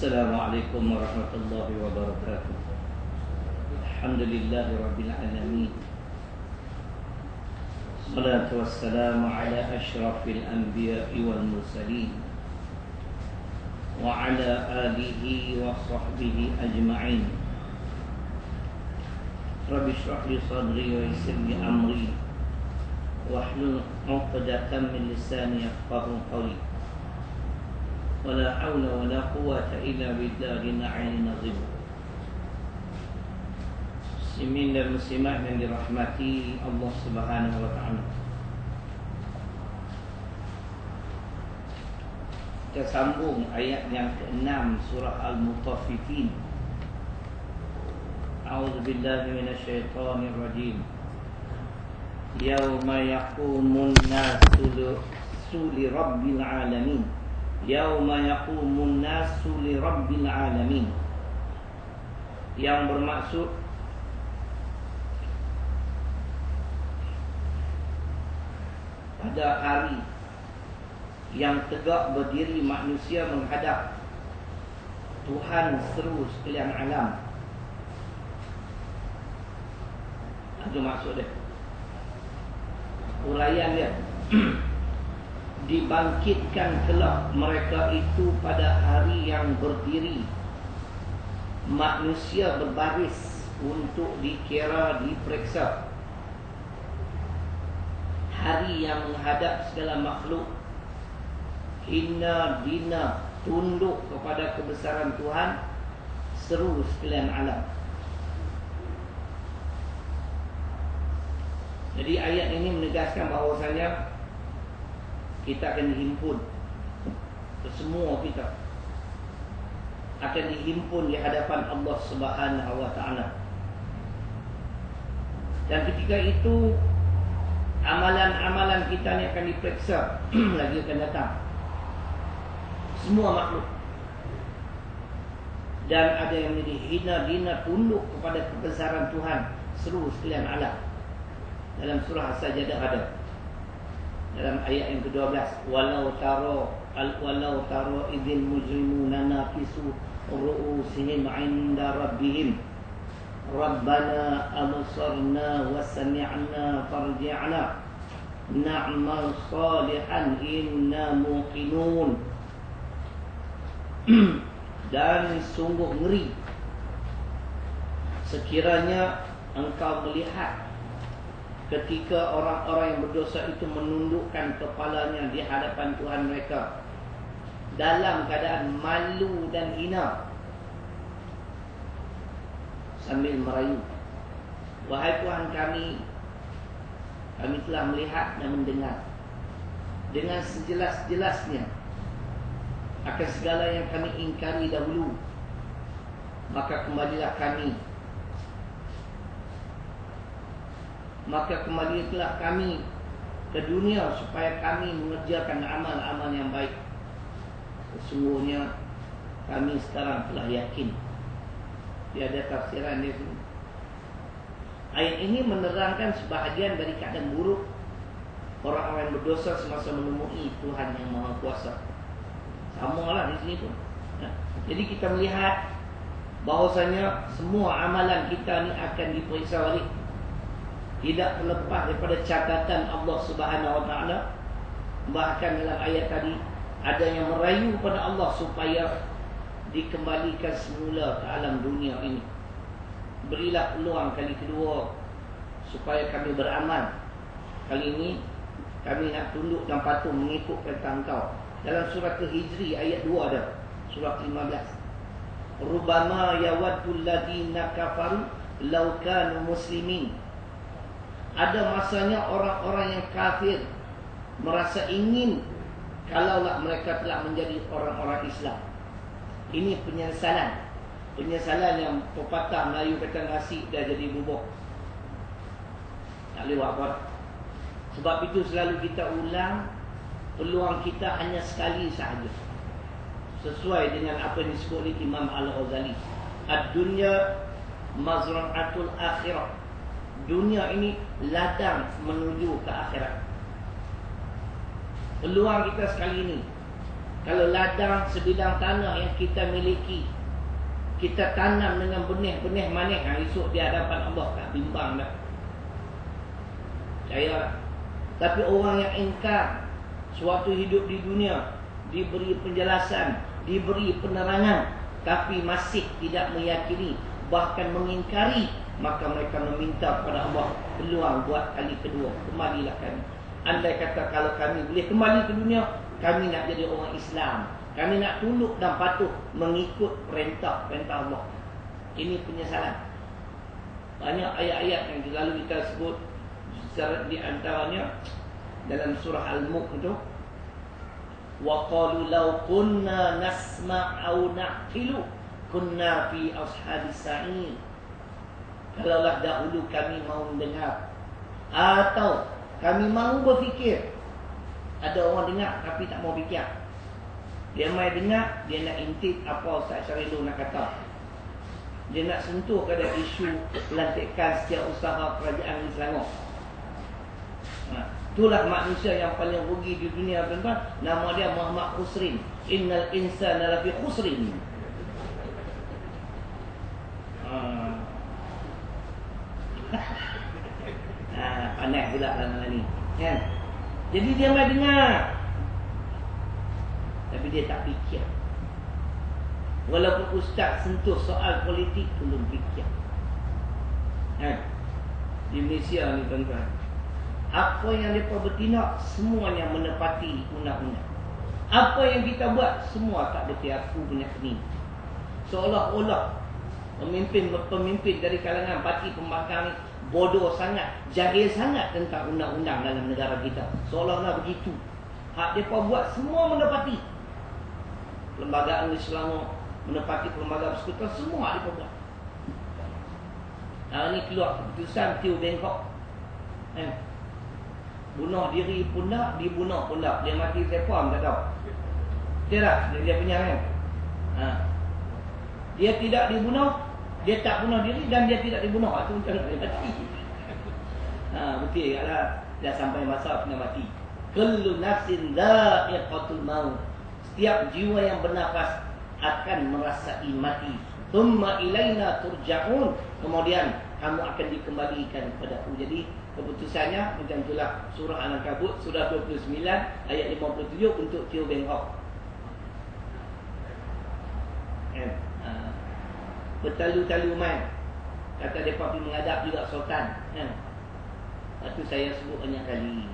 Assalamualaikum warahmatullahi wabarakatuh. Alhamdulillahi rabbil alamin. Salatu wassalamu ala ashrafil anbiya'i wal mursalin wa ala alihi wa sahbihi ajma'in. Rabbi shrah li sadri wa yassir li amri wahlul 'uqdatam min lisani yafqahu qawli. Wala haula wala quwwata illa billahil aliyyil azim. Muslimin dan muslimat yang dirahmati Allah Subhanahu wa taala. Kita sambung ayat yang ke-6 surah Al-Mutaffifin. A'udzu billahi minasyaitonir rajim. Yauma yaqumun nasu li rabbil alamin. Yauma yaqumun nasu li rabbil alamin. Yang bermaksud pada hari yang tegak berdiri manusia menghadap Tuhan seru sekalian alam. Itu maksud dia. Uraian dia. Dibangkitkan kelak mereka itu pada hari yang berdiri manusia berbaris untuk dikira, diperiksa. Hari yang menghadap segala makhluk hina dina tunduk kepada kebesaran Tuhan seru sekalian alam. Jadi ayat ini menegaskan bahawasanya kita akan dihimpun, semua kita akan dihimpun di hadapan Allah Subhanahu wa taala. Dan ketika itu amalan-amalan kita ni akan diperiksa lagi akan datang. Semua makhluk. Dan ada yang menjadi hina dina tunduk kepada kebesaran Tuhan seru sekalian alam. Dalam surah As-Sajdah ada. Dalam ayat yang ke-12, walau taro idzil mujrimuna naqisu ru'usihim 'inda rabbihim rabbana absarna wa sami'na farji'na na'mal salihan inna muqinun. Dan sungguh ngeri sekiranya engkau melihat ketika orang-orang yang berdosa itu menundukkan kepalanya di hadapan Tuhan mereka dalam keadaan malu dan hina sambil merayu, wahai Tuhan kami telah melihat dan mendengar dengan sejelas-jelasnya akan segala yang kami ingkari dahulu, maka kembalilah kami ke dunia supaya kami mengerjakan amal-amal yang baik. Sesungguhnya kami sekarang telah yakin. Tiada tafsiran dia. Ayat ini menerangkan sebahagian dari keadaan buruk orang-orang yang berdosa semasa menemui Tuhan yang Maha Kuasa. Samalah di sini pun. Jadi kita melihat bahawasanya semua amalan kita ni akan diperiksa balik. Tidak terlepas daripada catatan Allah Subhanahu wa taala. Bahkan dalam ayat tadi ada yang merayu pada Allah supaya dikembalikan semula ke alam dunia ini. Berilah peluang kali kedua supaya kami beramal. Kali ini kami nak tunduk dan patuh mengikut perintah Engkau. Dalam surah Al-Hijri ayat 2 ada. Surah 15. Rubbama yawaddul ladina kafaru law kanu muslimin. Ada masanya orang-orang yang kafir merasa ingin kalaulah mereka telah menjadi orang-orang Islam. Ini penyesalan yang pepatah Melayu kata nasi dah jadi bubur. Tak lewat apa. Sebab itu selalu kita ulang, peluang kita hanya sekali sahaja. Sesuai dengan apa yang disebut oleh Imam Al-Ghazali, ad-dunya mazra'atul akhirah. Dunia ini ladang menuju ke akhirat. Peluang kita sekali ini Kalau ladang sebidang tanah yang kita miliki, kita tanam dengan benih-benih manis, esok di hadapan Allah tak bimbang dah. Percaya. Tapi orang yang ingkar suatu hidup di dunia, diberi penjelasan, diberi penerangan, tapi masih tidak meyakini, bahkan mengingkari, maka mereka meminta kepada Allah peluang buat kali kedua. Kembalilah kami. Andai kata kalau kami boleh kembali ke dunia, kami nak jadi orang Islam, kami nak tunduk dan patuh mengikut perintah Allah. Ini penyesalan. Banyak ayat-ayat yang selalu kita sebut. Di antaranya dalam surah Al-Mulk itu, wa qalu law kunna nasma' aw na'qilu kunna fi ashabis sa'ir. Kalaulah dahulu kami mau mendengar atau kami mau berfikir. Ada orang dengar tapi tak mau fikir. Dia mai dengar, dia nak intip apa Ustaz Syarilu nak kata. Dia nak sentuh kepada isu pelantikan setiausaha kerajaan di Selangor. Itulah manusia yang paling rugi di dunia, tuan-tuan. Nama dia Muhammad Khusrin. Innal insana lafi khusrin. Panas pula nama ni, kan? Jadi dia mai dengar, tapi dia tak fikir. Walaupun ustaz sentuh soal politik, belum fikir. Di Malaysia ni, tuan-tuan, apa yang mereka bertindak, semuanya menepati undang-undang. Apa yang kita buat, semua tak betul aku punya kini. Seolah-olah pemimpin dari kalangan parti pembangkang ni bodoh sangat, jahil sangat tentang undang-undang dalam negara kita. Seolah-olah begitu. Hak mereka buat semua menepati. Perlembagaan di Selangor menepati perlembagaan persekutuan, semua mereka buat. Hari ni keluar keputusan Teo Bangkok, bunuh diri pun tak, dibunuh pun tak. Dia mati siapa pun tak tahu. Dia tak? Dia punya kan? Dia tidak dibunuh, dia tak bunuh diri dan dia tidak dibunuh. Itu macam dia mati. Betul kalau dah sampai masa kena mati. Kullu nafsin dha'iqatul maut. Setiap jiwa yang bernafas akan merasai mati. Thumma ilaina turja'un. Kemudian kamu akan dikembalikan kepada aku. Jadi keputusannya macam itulah. Surah Al-Ankabut surah 29 ayat 57 untuk Teo Bangkok. Bertalu-talu mai. Kata mereka pergi menghadap juga sultan. Lepas tu saya sebut banyak kali.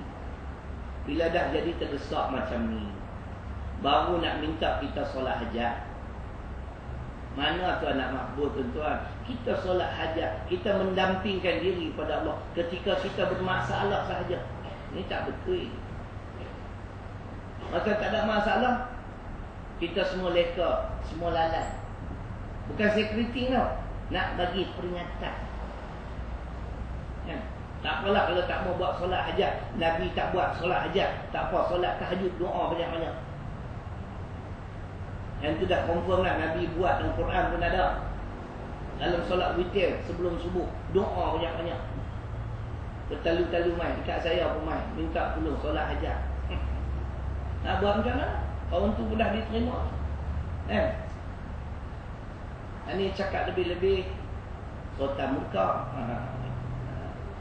Bila dah jadi terdesak macam ni, baru nak minta kita solat hajat. Mana tu anak makbul, tuan-tuan? Kita solat hajat, kita mendampingkan diri pada Allah ketika kita bermasalah sahaja. Ini tak betul. Maka tak ada masalah, kita semua leka, semua lalai. Bukan security tau, nak bagi peringatan. Tak apalah kalau tak mau buat solat hajat. Nabi tak buat solat hajat, tak apa, solat tahajud, doa banyak-banyak. Yang tu dah confirm lah, Nabi buat dalam Quran pun ada. Dalam solat witir sebelum subuh, doa banyak-banyak. Bertalu-talu mai, dekat saya pun mai, minta tolong solat hajat. Nak buat macam mana? Orang tu pun dah diterima. Ini cakap lebih-lebih sultan muka.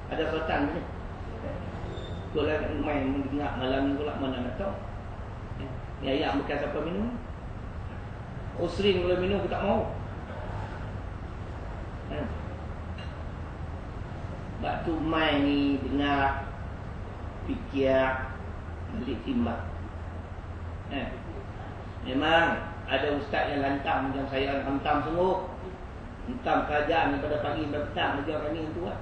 Ada sultan ni. Kalau main mendengar malam ni pula, mana nak tahu. Ni ayam bekas apa minum. Khusrin kalau minum aku tak mau. Waktu main ni dengar, fikir, balik timbang. Memang ada ustaz yang lantang macam saya, hantam sungguh. Hantam kerajaan daripada pagi sampai petang kerja kami tu lah.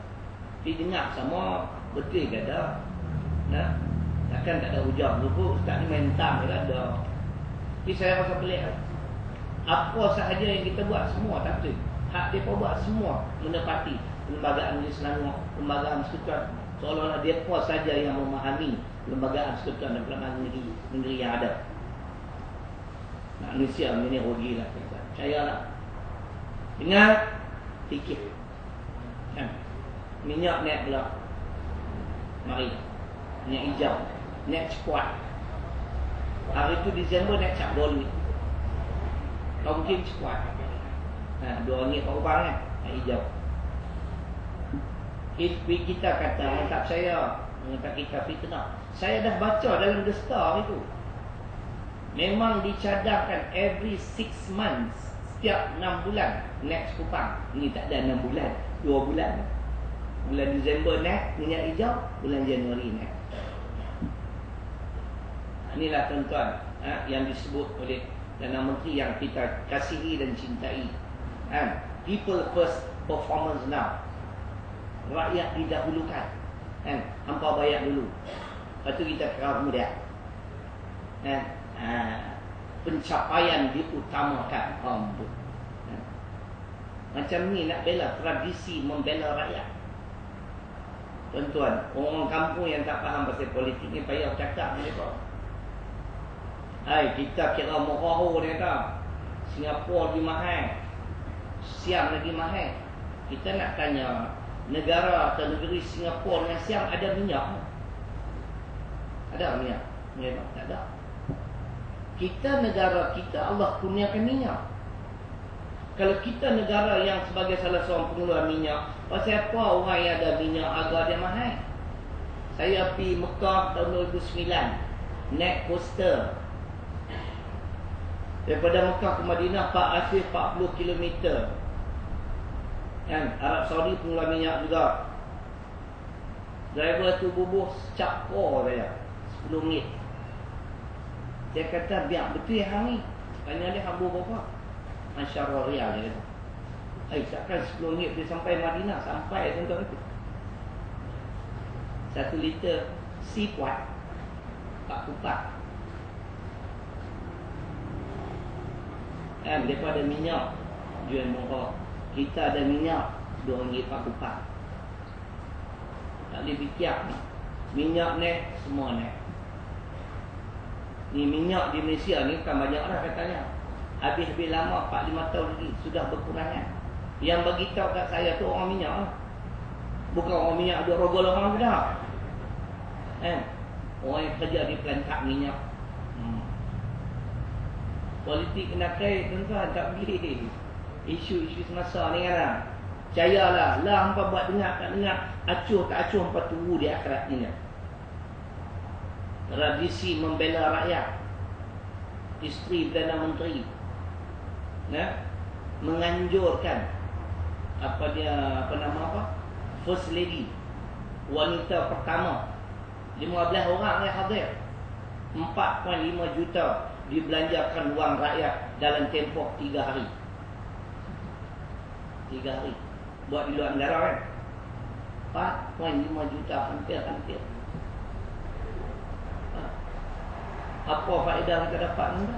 Tapi dengar sama, betul ke ada. Takkan tak ada hujah dulu, ustaz ni main hantam ke ada. Tapi saya rasa pelik lah. Apa sahaja yang kita buat semua tak betul. Hak mereka buat semua menepati perlembagaan di Selangor, perlembagaan persekutuan. Seolah-olah mereka saja yang memahami perlembagaan persekutuan dan perlembagaan negeri yang ada. Manusia ini rugilah. Percayalah. Ingat, fikir. Minyak naik pula. Mari. Minyak hijau, naik cepat. Hari tu Disember naik cap $2. Kau mungkin sekuat. RM2 per orang kan, hijau. Kita kata, mantap saya, mengata kita fitnah. Saya dah baca dalam The Star itu. Memang dicadangkan every 6 months, setiap 6 bulan naik kupang. Ini tak ada 6 bulan, 2 bulan. Bulan Disember naik minyak hijau, bulan Januari naik. Inilah tuan-tuan yang disebut oleh Perdana Menteri yang kita kasihi dan cintai. People first, performance now. Rakyat didahulukan. Hampa bayar dulu, lepas tu kita kira kemudian. Pencapaian diutamakan. Macam ni nak bela tradisi, membela rakyat. Tuan-tuan, orang kampung yang tak faham pasal politik ni payah cakap mereka. Kita kira murah dia kata Singapura lagi mahal, Siam lagi mahal. Kita nak tanya, negara atau negeri Singapura dengan Siam ada minyak? Ada minyak? Memang tak ada. Kita negara kita Allah kurniakan minyak. Kalau kita negara yang sebagai salah seorang pengeluar minyak, pasal apa orang yang ada minyak harga dia mahal? Saya pergi Mekah tahun 2009, naik coaster daripada Mekah ke Madinah 40 km. Arab Saudi pengeluar minyak juga. Driver tu bubuh cakor saya RM10. Dia kata biar betul yang hang ni. Tanya dia hang bubuh berapa? Masyarakat Riyal dia kata. Takkan RM10 dia sampai Madinah. Sampai tuan-tuan itu 1 liter Seapuat 4 mereka ada minyak jual murah. Kita ada minyak RM2 per kupak. Tak boleh fikir ni. Minyak ni semua ni. Ni minyak di Malaysia ni bukan banyak lah katanya. Habis-habis lama 4-5 tahun lagi sudah berkurangan. Yang bagi tahu kat saya tu orang minyak lah. Bukan orang minyak duk rogol orang dah. Orang yang kerja di pelantak minyak. Politik kena kait tuan-tuan, tak boleh. Isu-isu semasa ni kan. Percayalah, lah hampa buat dengar tak dengar, acuh tak acuh hampa tunggu di akhirat ni. Tradisi membela rakyat. Isteri Perdana Menteri menganjurkan First Lady, wanita pertama, 15 orang yang hadir, 4.5 juta dibelanjakan wang rakyat dalam tempoh 3 hari. 3 hari buat di luar negara kan. 4.5 juta hampir. Apa faedah kita dapat anda?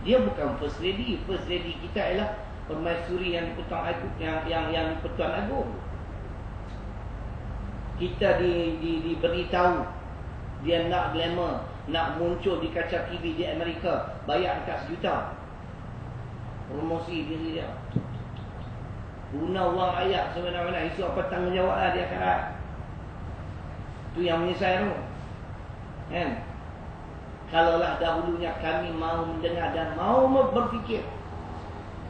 Dia bukan first lady. First lady kita ialah permaisuri yang di-Pertuan Agong, yang di-Pertuan Agong. Kita diberitahu dia nak glamour, nak muncul di kaca TV di Amerika, bayar dekat RM1 promosi diri dia. Guna wang rakyat sebenarnya. Isu apa tanggungjawab lah dia akhirat. Itu yang menyesal tu Kalaulah dahulunya kami mau mendengar dan mau berfikir,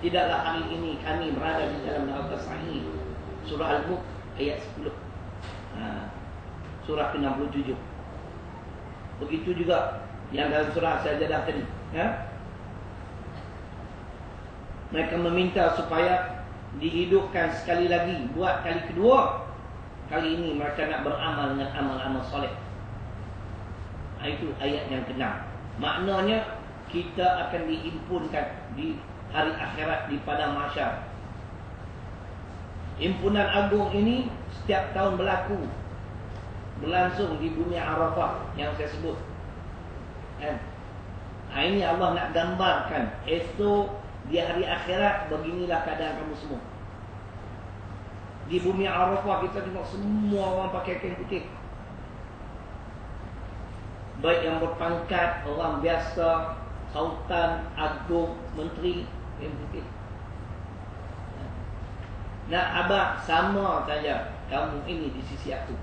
tidaklah hari ini kami berada di dalam neraka sa'ir. Surah Al-Mulk ayat 10, surah ke-67. Begitu juga yang dalam surah Sajadah tadi. Mereka meminta supaya dihidupkan sekali lagi, buat kali kedua. Kali ini mereka nak beramal dengan amal-amal soleh. Itu ayat yang ke-6. Maknanya kita akan dihimpunkan di hari akhirat di padang mahsyar. Himpunan agung ini setiap tahun berlangsung di bumi Arafah yang saya sebut. Ini Allah nak gambarkan esok di hari akhirat beginilah keadaan kamu semua. Di bumi Arafah kita tengok semua orang pakai kain putih. Baik yang berpangkat, orang biasa, sultan, agung, menteri, kain putih. Nak abang sama saja kamu ini di sisi aku.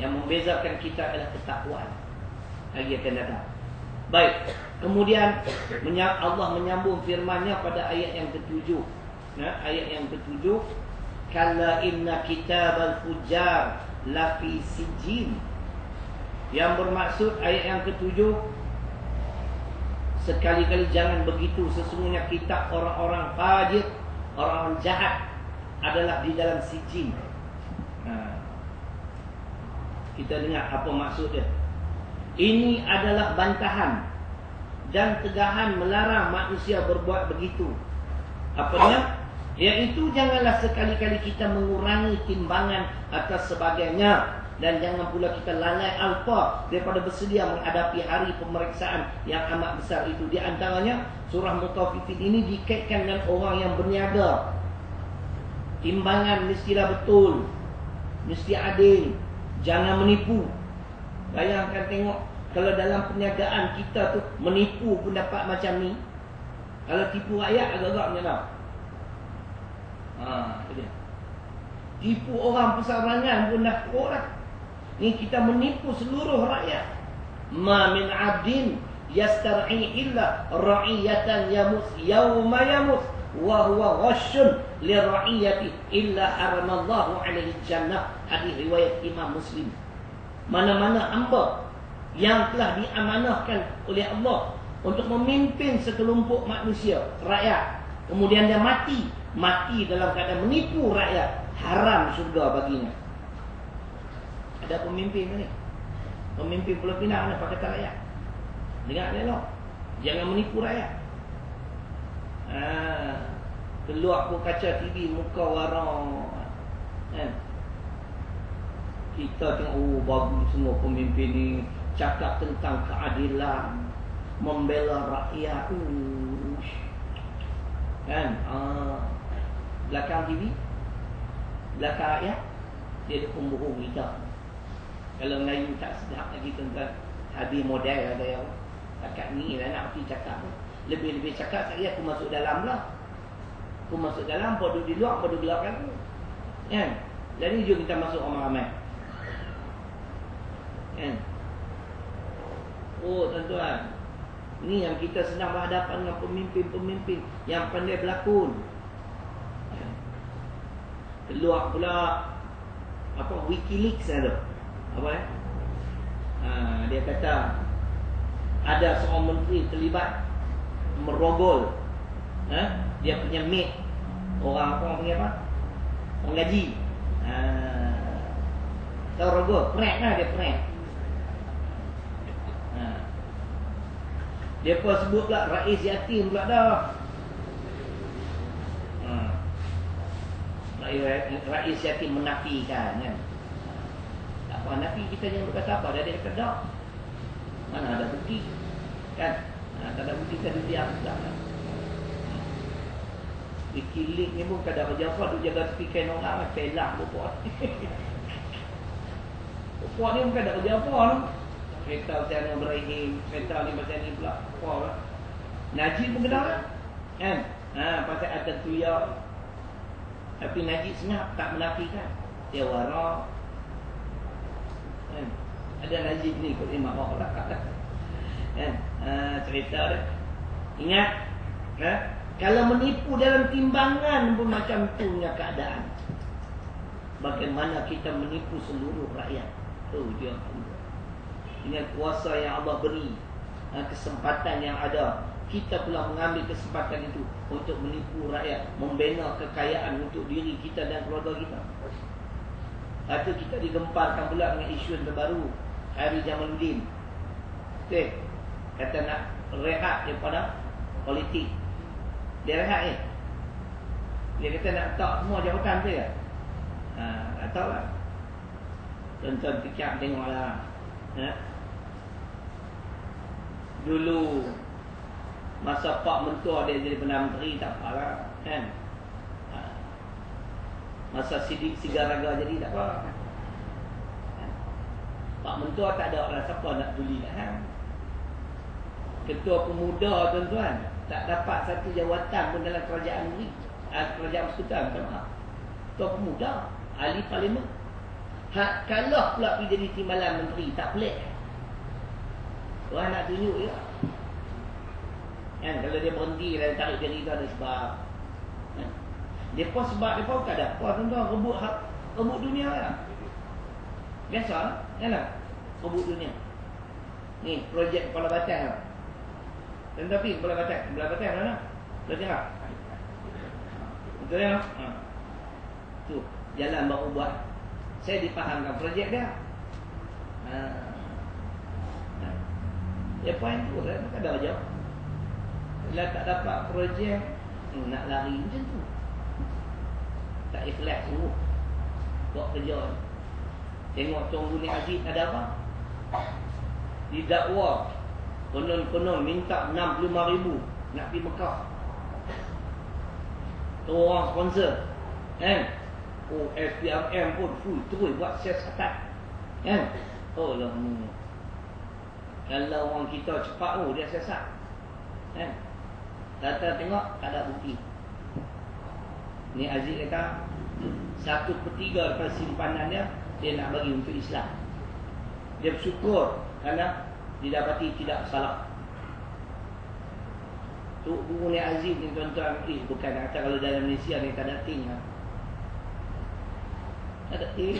Yang membezakan kita adalah ketakwaan. hari akan datang. Baik. Kemudian Allah menyambung firman-Nya pada ayat yang ke-7. Ayat yang ke-7, kalla inna kitabal fujjar lafi sijjin. Yang bermaksud ayat yang ke-7, sekali-kali jangan begitu, sesungguhnya kitab orang-orang fajir, orang-orang jahat adalah di dalam sijjin. Kita dengar apa maksud dia. Ini adalah bantahan dan tegahan melarang manusia berbuat begitu. Apanya? Iaitu janganlah sekali-kali kita mengurangi timbangan atas sebagainya, dan jangan pula kita lalai alpa daripada bersedia menghadapi hari pemeriksaan yang amat besar itu. Di antaranya surah Mutaffifin ini dikaitkan dengan orang yang berniaga. Timbangan mestilah betul, mesti adil, jangan menipu. Bayangkan tengok, kalau dalam perniagaan kita tu menipu pun dapat macam ni, kalau tipu rakyat agak-agak macam mana? Itu dia. Tipu orang perseorangan pun dah teruk lah. Ni kita menipu seluruh rakyat. Ma min abdin yastar'i illa ra'iyatan yamus yawma yamus wa huwa ghashun li ra'iyati illa haramallahu alaihi jannah. Hadis riwayat Imam Muslim. Mana-mana hamba yang telah diamanahkan oleh Allah untuk memimpin sekelompok manusia, rakyat, kemudian dia mati dalam keadaan menipu rakyat, haram syurga baginya. Ada pemimpin ni, pemimpin Pulau Pinang ni pakai kata rakyat, dengar dia loh, jangan menipu rakyat. Keluar pun kaca TV muka warang kan? Kita tengok, bagus semua pemimpin ni cakap tentang keadilan, membela rakyat. Kan? Belakang TV, belakang rakyat, dia ada pembohong kita. Kalau Melayu tak sedap lagi tentang habis model ada yang cakap ni lah, nak pergi cakap lebih-lebih cakap saya, aku masuk dalam lah. Aku masuk dalam, kau duduk di luar, kau duduk gelapkan aku. Kan? Jadi jom kita masuk ramai-ramai. Kan? Oh tuan-tuan, ni yang kita sedang berhadapan dengan pemimpin-pemimpin yang pandai berlakon. Keluar pula apa, WikiLeaks ada. Apa dia kata ada seorang menteri terlibat merogol dia punya mate, orang panggil apa? Orang gaji. Tahu rogol, prank lah, dia prank. Dia pun sebut pula Rais Yatim pula dah. Rais Yatim menafikan kan. Tak apa, nafi kita jangan berkata apa. Dia kata tak. Mana ada bukti kan? Tak ada bukti, kita diam tak. WikiLeaks ni pun kadang berjawab duk jaga tepi kain orang, pelah buat. Buat ni pun kadang berjawab. Kereta Hussein Ibrahim, kereta ni macam ni pula. Apa? Najib pun kena kan? Pasal atas tuya. Tapi Najib senyap, tak menafikan. Dia warak. Kan? Ada Najib ni kot imam Allah. Kan? Cerita dia. Ingat? Kalau menipu dalam timbangan pun macam tu punya keadaan. Bagaimana kita menipu seluruh rakyat? Dia dengan kuasa yang Allah beri, kesempatan yang ada, kita pula mengambil kesempatan itu untuk menipu rakyat, membina kekayaan untuk diri kita dan keluarga kita. Lepas tu kita digemparkan pula dengan isu yang terbaru, Hari Jamaluddin. Okay. Kata nak rehat daripada politik. Dia rehat dia kata nak letak semua jabatan tu ya. Tak tahu lah. Tonton fikir tengoklah. Dulu masa Pak Mentua dia jadi Perdana Menteri, tak apalah kan. Masa Siddiq Sigaraga jadi tak apa. Pak Mentua tak ada orang siapa nak peduli kan. Ketua Pemuda tuan-tuan tak dapat satu jawatan pun dalam kerajaan negeri, kerajaan persekutuan, tak. Ketua Pemuda, ahli parlimen. Kalah pula pergi jadi timbalan menteri, tak pelik. Tuhan nak tunjuk je. Kan kalau dia berhenti dan tarik diri tu ada sebab. Kan? Depa sebab depa bukan ada apa tuan-tuan, rebut dunia lah. Biasa lah, kan lah? Rebut dunia. Ni projek Kepala Batan lah. Tetapi Kepala Batan mana? Betul tengok. Betul ya? Tu jalan baru buat. Saya dipahamkan projek dia. Ya poin tu lah, tak ada aja. Bila tak dapat projek, nak lari macam tu. Tak ikhlas semua. Buat kerja. Tengok Tuan Guni Aziz ada apa? Didakwa konon-konon minta 65,000 nak pergi Mekah. Tu orang sponsor. Kan? Oh, SPRM pun full terus buat siasatan. Kan? Oh lah. Kalau orang kita cepat dia siasat. Kan? Datang tengok tak ada bukti. Ni Aziz kata 1/3 daripada simpanan dia nak bagi untuk Islam. Dia bersyukur kerana didapati tidak salah. Tu guru ni Aziz ni tuan-tuan, bukan kata kalau dalam Malaysia ni tak ada ting lah. Tak ada ting.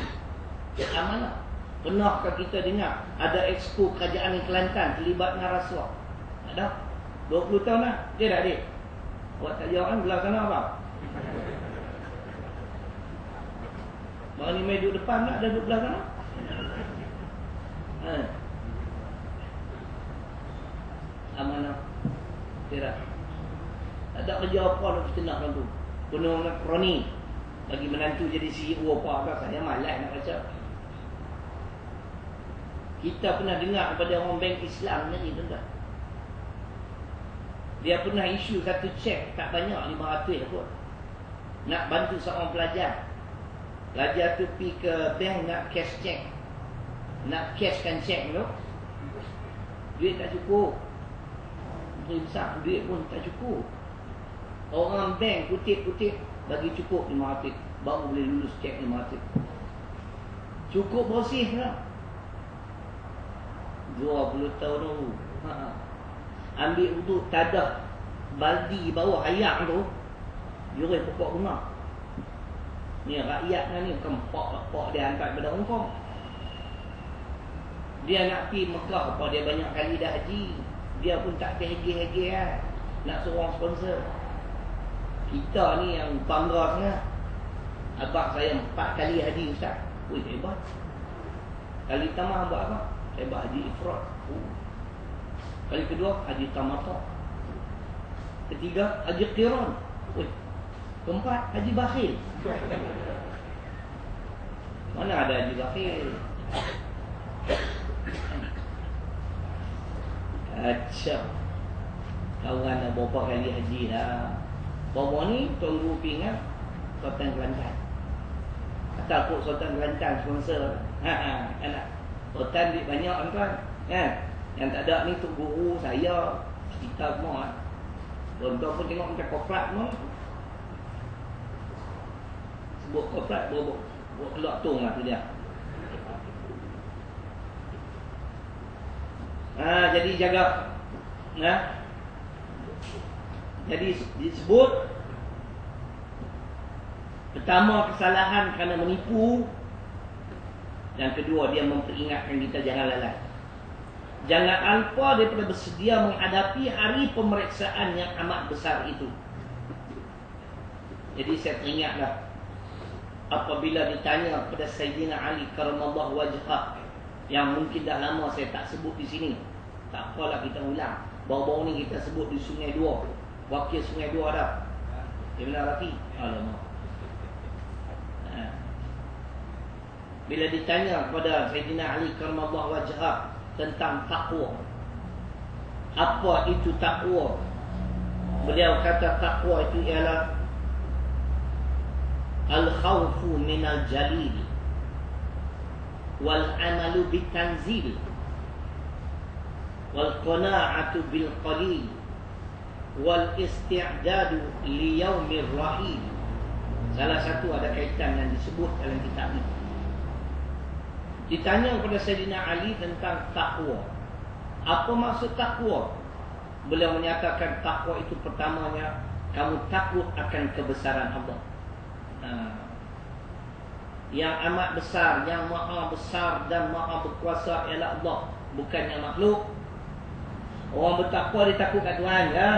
Amanah. Pernahkah kita dengar ada expo kerajaan di Kelantan terlibat dengan rasuah? Ada. 20 tahun lah. Dia dah adik. Awak tak jawab kan belah sana apa? Bang ni main duduk depan tak, dah duduk belah sana? Amanah. Tidak. Tak ada kerja apa nak kita nak tu. Penuh nak kroni. Bagi menantu jadi CEO apa saya malas nak baca. Kita pernah dengar daripada orang bank Islam ni tuan-tuan. Dia pernah isu satu cek tak banyak 500 pun. Nak bantu seorang pelajar. Pelajar tu pergi ke bank nak cash check. Nak cashkan cek tu. Duit tak cukup. Duit besar, duit pun tak cukup. Orang bank kutip-kutip bagi cukup 500. Baru boleh lulus cek 500. Cukup bersih lah. 20 tahun dulu. Ambil untuk tadah baldi bawah ayak tu, jual pokok bunga. Ni rakyat ni bukan pok dia hantar daripada Hong Kong. Dia nak pergi Mekah apa, dia banyak kali dah haji. Dia pun tak terhege-hege lah. Nak suruh orang sponsor. Kita ni yang bangga sangat. Abang saya 4 kali haji ustaz. Ui hebat. Kali pertama buat apa? Saya buat haji ifrat. Kali kedua haji tamattu. Ketiga haji qiran. Keempat haji bakhil. Mana ada haji bakhil? Acap. Kawan dah berapa kali haji dah. Bawa ni Tuan Guru ingat Sultan Kelantan. Takut Sultan Kelantan sponsor. Anak Sultan duit banyak tuan. Kan? Yang tak ada ni Tok Guru saya kita semua. Tuan-tuan pun tengok macam korporat semua. Sebut korporat buat keluar tong lah tu dia. Jadi jaga. Jadi disebut pertama kesalahan kerana menipu. Yang kedua dia memperingatkan kita jangan lalai. Jangan alpa daripada bersedia menghadapi hari pemeriksaan yang amat besar itu. Jadi saya teringatlah apabila ditanya kepada Sayyidina Ali karamallahu wajhah, yang mungkin dah lama saya tak sebut di sini. Tak apalah kita ulang. Baru-baru ni kita sebut di Sungai Dua. Wakil Sungai Dua dah. Ibn Arafi. Alamak. Bila ditanya kepada Sayyidina Ali karamallahu wajhah tentang takwa, apa itu takwa? Beliau kata takwa itu ialah al-khawfu minal jalil wal amalu bitanzil wal qana'atu bil qalil wal isti'dadu li yaumir rahim. Salah satu ada kaitan yang disebut dalam kitab ini. Ditanya kepada Sayyidina Ali tentang takwa. Apa maksud takwa? Beliau menyatakan takwa itu pertamanya kamu takut akan kebesaran Allah. Yang amat besar, yang maha besar dan maha berkuasa ialah Allah, bukannya makhluk. Orang bertakwa dia takut kat Tuhan ya.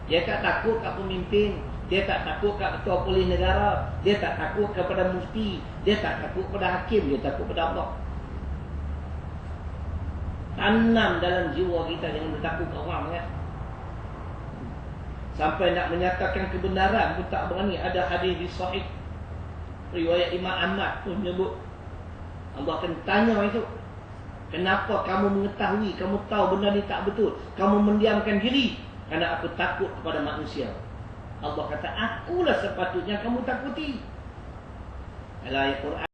Dia tak takut kat pemimpin, dia tak takut kat ketua polis negara, dia tak takut kepada mufti, dia tak takut kepada hakim, dia takut kepada Allah. Tanam dalam jiwa kita jangan bertakut ke orang ya. Sampai nak menyatakan kebenaran pun tak berani. Ada hadis di sahih riwayat Imam Ahmad pun menyebut, Allah akan tanya itu, kenapa kamu mengetahui, kamu tahu benda ni tak betul, kamu mendiamkan diri? Kerana aku takut kepada manusia. Allah kata, akulah sepatutnya kamu takuti. Dalam ayat Quran